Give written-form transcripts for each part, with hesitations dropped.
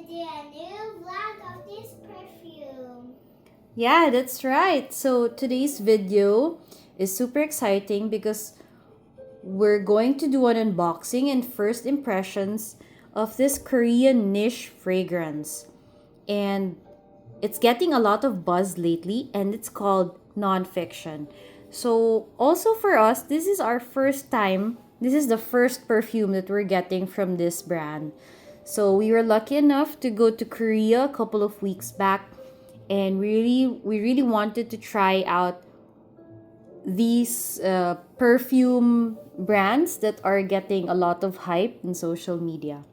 do a new vlog of this perfume. Yeah, that's right. So today's video is super exciting because we're going to do an unboxing and first impressions of this Korean niche fragrance. And it's getting a lot of buzz lately and it's called Nonfiction. So also for us, this is our first time. This is the first perfume that we're getting from this brand. So we were lucky enough to go to Korea a couple of weeks back and we really wanted to try out these perfume brands that are getting a lot of hype in social media.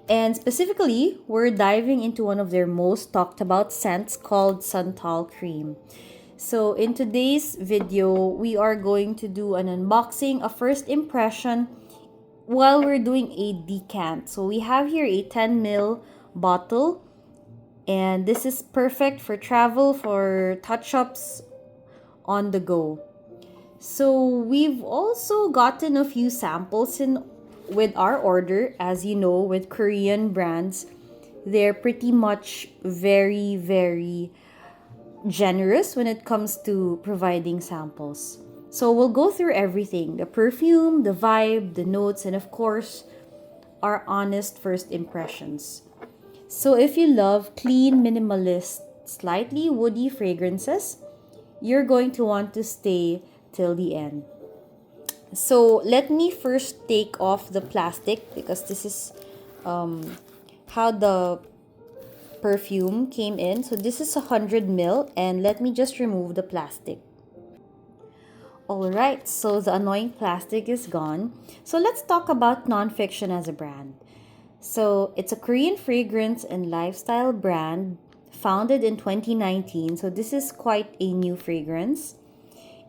And specifically, we're diving into one of their most talked about scents called Santal cream. So, in today's video, we are going to do an unboxing, a first impression while we're doing a decant. So, we have here a 10 ml bottle, and this is perfect for travel, for touch ups on the go. So we've also gotten a few samples in with our order. As you know, with Korean brands, they're pretty much very generous when it comes to providing samples. So we'll go through everything: the perfume, the vibe, the notes, and of course, our honest first impressions. So if you love clean, minimalist, slightly woody fragrances, you're going to want to stay till the end. So let me first take off the plastic because this is how the perfume came in. So this is 100 ml, and let me just remove the plastic. Alright, so the annoying plastic is gone. So let's talk about Nonfiction as a brand. So it's a Korean fragrance and lifestyle brand founded in 2019. So this is quite a new fragrance.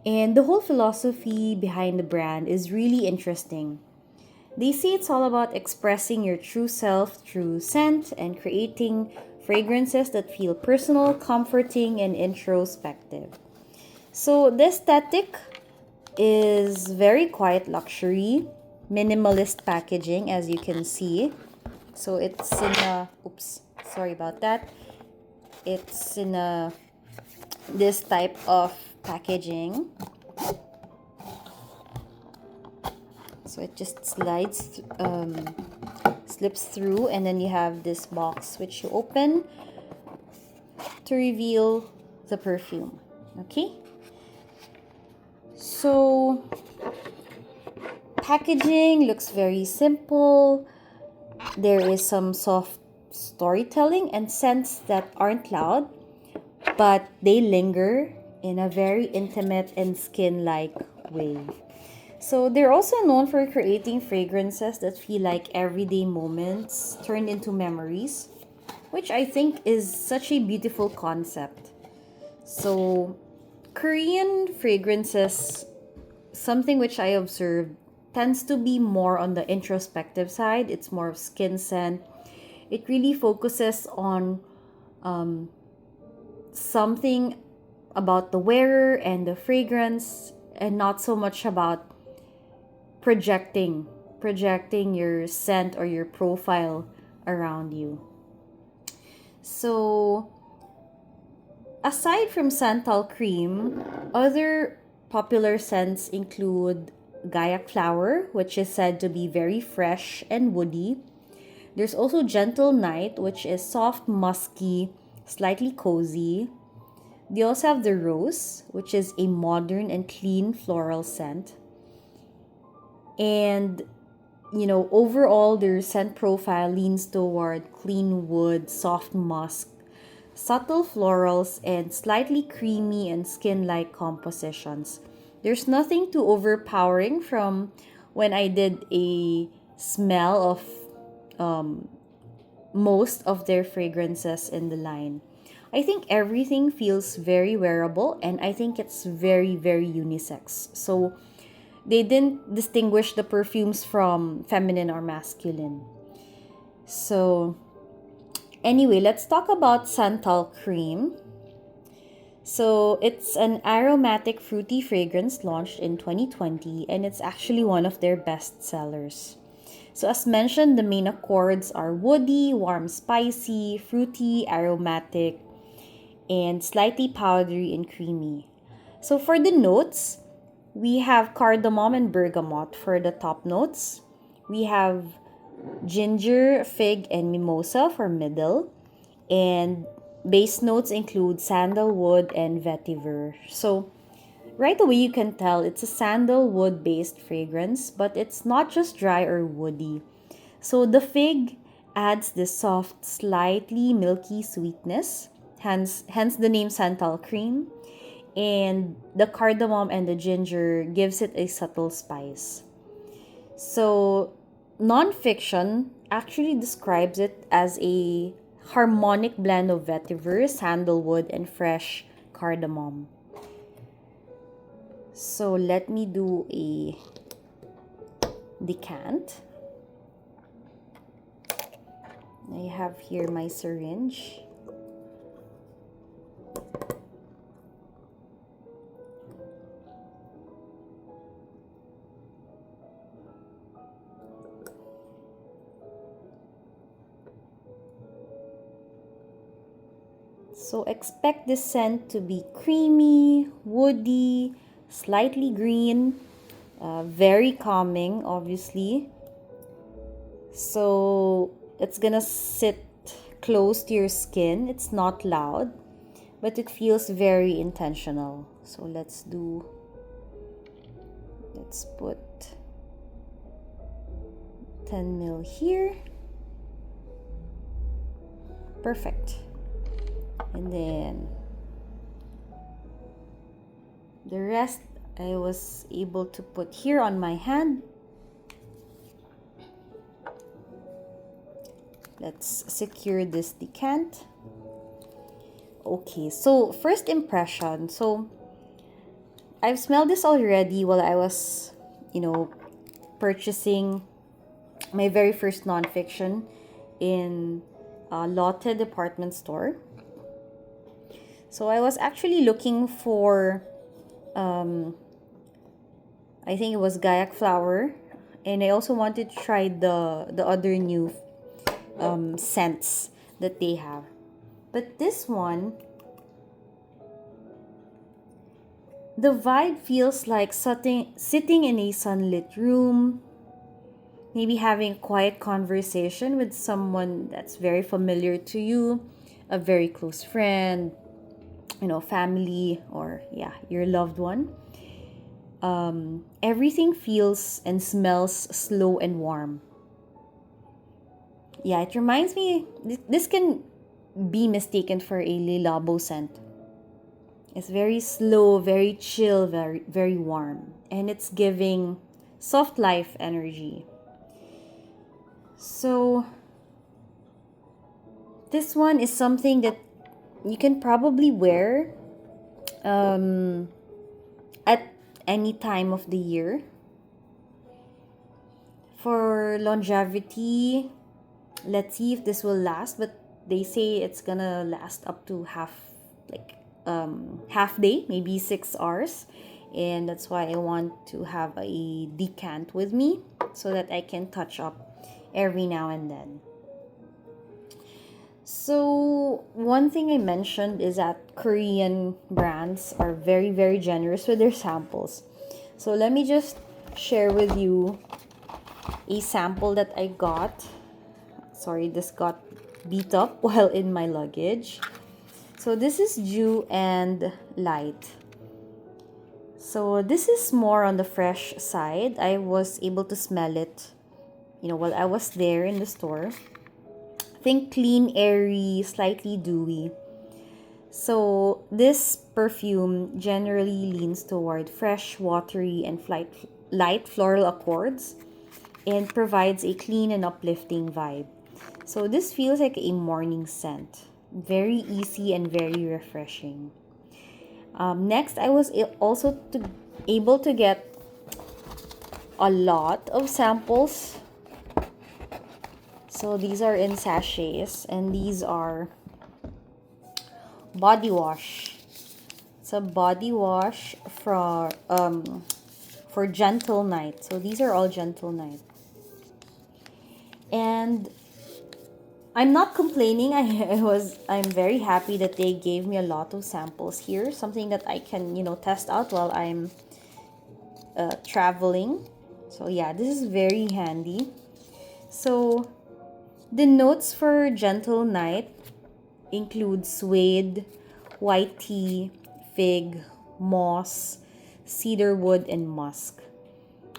And the whole philosophy behind the brand is really interesting. They say it's all about expressing your true self through scent and creating fragrances that feel personal, comforting, and introspective. So the aesthetic is very quiet luxury, minimalist packaging, as you can see. So it's in a, oops, sorry about that. It's in a this type of packaging. So it just slips through, and then you have this box which you open to reveal the perfume. Okay, so packaging looks very simple. There is some soft storytelling and scents that aren't loud, but they linger in a very intimate and skin-like way. So they're also known for creating fragrances that feel like everyday moments turned into memories, which I think is such a beautiful concept. So Korean fragrances, something which I observed, tends to be more on the introspective side. It's more of skin scent. It really focuses on something about the wearer and the fragrance, and not so much about projecting your scent or your profile around you. So aside from Santal cream, other popular scents include Gaiac flower, which is said to be very fresh and woody. There's also Gentle Night, which is soft, musky, slightly cozy. They also have the Rose, which is a modern and clean floral scent. And, overall, their scent profile leans toward clean wood, soft musk, subtle florals, and slightly creamy and skin like compositions. There's nothing too overpowering from when I did a smell of most of their fragrances in the line. I think everything feels very wearable, and I think it's very unisex. So they didn't distinguish the perfumes from feminine or masculine. So anyway, let's talk about Santal cream. So it's an aromatic fruity fragrance launched in 2020, and it's actually one of their best sellers. So as mentioned, the main accords are woody, warm, spicy, fruity, aromatic, and slightly powdery and creamy. So for the notes, we have cardamom and bergamot for the top notes. We have ginger, fig, and mimosa for middle. And base notes include sandalwood and vetiver. So right away you can tell it's a sandalwood based fragrance, but it's not just dry or woody. So the fig adds this soft, slightly milky sweetness, hence the name Santal cream. And the cardamom and the ginger gives it a subtle spice. So nonfiction actually describes it as a harmonic blend of vetiver, sandalwood, and fresh cardamom. So let me do a decant. I have here my syringe. So expect this scent to be creamy, woody, slightly green, very calming, obviously. So it's gonna sit close to your skin. It's not loud, but it feels very intentional. So let's put 10 ml here. Perfect. And then the rest I was able to put here on my hand. Let's secure this decant. Okay, so first impression. So I've smelled this already while I was, purchasing my very first nonfiction in Lotte department store. So I was actually looking for, I think it was Gayak flower, and I also wanted to try the other new scents that they have. But this one, the vibe feels like sitting in a sunlit room, maybe having a quiet conversation with someone that's very familiar to you, a very close friend, family, or yeah, your loved one. Everything feels and smells slow and warm. Yeah, it reminds me, this can be mistaken for a Lilabo scent. It's very slow, very chill, very, very warm. And it's giving soft life energy. So, this one is something that you can probably wear at any time of the year. For longevity, let's see if this will last, but they say it's gonna last up to half day, maybe 6 hours. And that's why I want to have a decant with me so that I can touch up every now and then. So one thing I mentioned is that Korean brands are very, very generous with their samples. So let me just share with you a sample that I got. Sorry, this got beat up while in my luggage. So this is Dew and Light. So this is more on the fresh side. I was able to smell it, while I was there in the store. Think clean, airy, slightly dewy. So this perfume generally leans toward fresh, watery, and light floral accords and provides a clean and uplifting vibe. So this feels like a morning scent. Very easy and very refreshing. Next, I was also able to get a lot of samples. So these are in sachets, and these are body wash. It's a body wash for gentle night. So these are all gentle night. And I'm not complaining. I'm very happy that they gave me a lot of samples here, something that I can, test out while I'm traveling. So yeah, this is very handy. So the notes for Gentle Night include suede, white tea, fig, moss, cedar wood, and musk.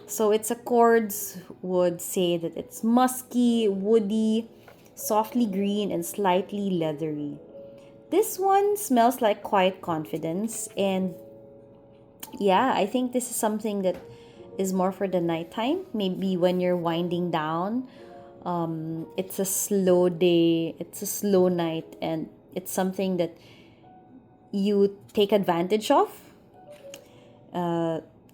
So its accords would say that it's musky, woody, softly green, and slightly leathery. This one smells like quiet confidence, and yeah, I think this is something that is more for the nighttime. Maybe when you're winding down, it's a slow day, it's a slow night, and it's something that you take advantage of.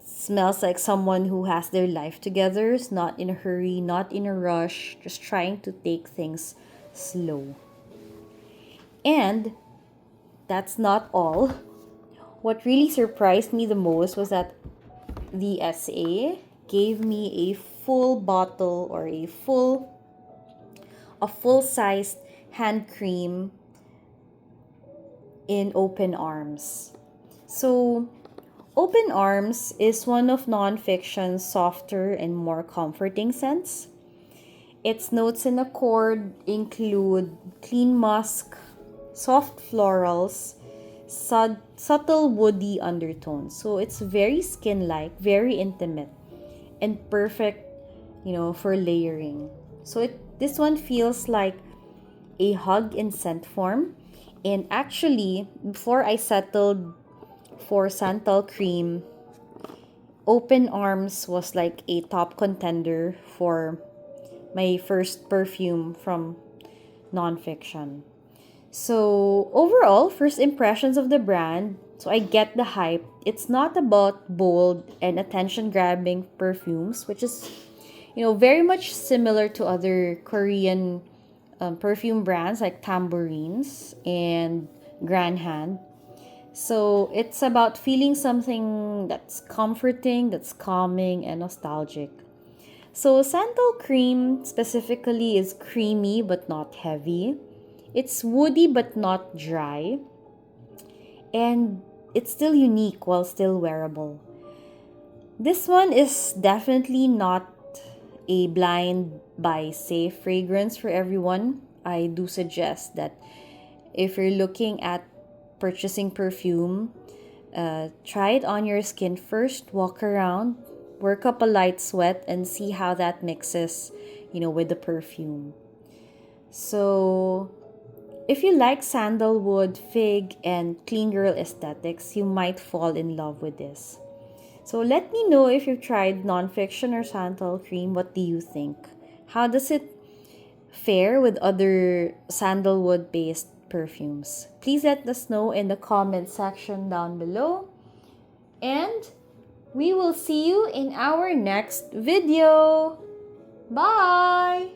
Smells like someone who has their life together, is not in a hurry, not in a rush, just trying to take things slow. And that's not all. What really surprised me the most was that the SA gave me a full bottle or a full-sized hand cream in Open Arms. So Open Arms is one of Nonfiction's softer and more comforting scents. Its notes and accord include clean musk, soft florals, subtle woody undertones. So it's very skin-like, very intimate, and perfect, for layering. So this one feels like a hug in scent form. And actually, before I settled for Santal cream, Open Arms was like a top contender for my first perfume from Nonfiction. So, overall, first impressions of the brand. So, I get the hype. It's not about bold and attention grabbing perfumes, which is, very much similar to other Korean perfume brands like Tambourines and Grand Hand. So, it's about feeling something that's comforting, that's calming, and nostalgic. So, Santal cream specifically is creamy but not heavy. It's woody but not dry. And it's still unique while still wearable. This one is definitely not a blind buy safe fragrance for everyone. I do suggest that if you're looking at purchasing perfume, try it on your skin first, walk around, work up a light sweat, and see how that mixes, with the perfume. So, if you like sandalwood, fig, and clean girl aesthetics, you might fall in love with this. So, let me know if you've tried Nonfiction or Santal cream. What do you think? How does it fare with other sandalwood based perfumes? Please let us know in the comment section down below. And we will see you in our next video. Bye!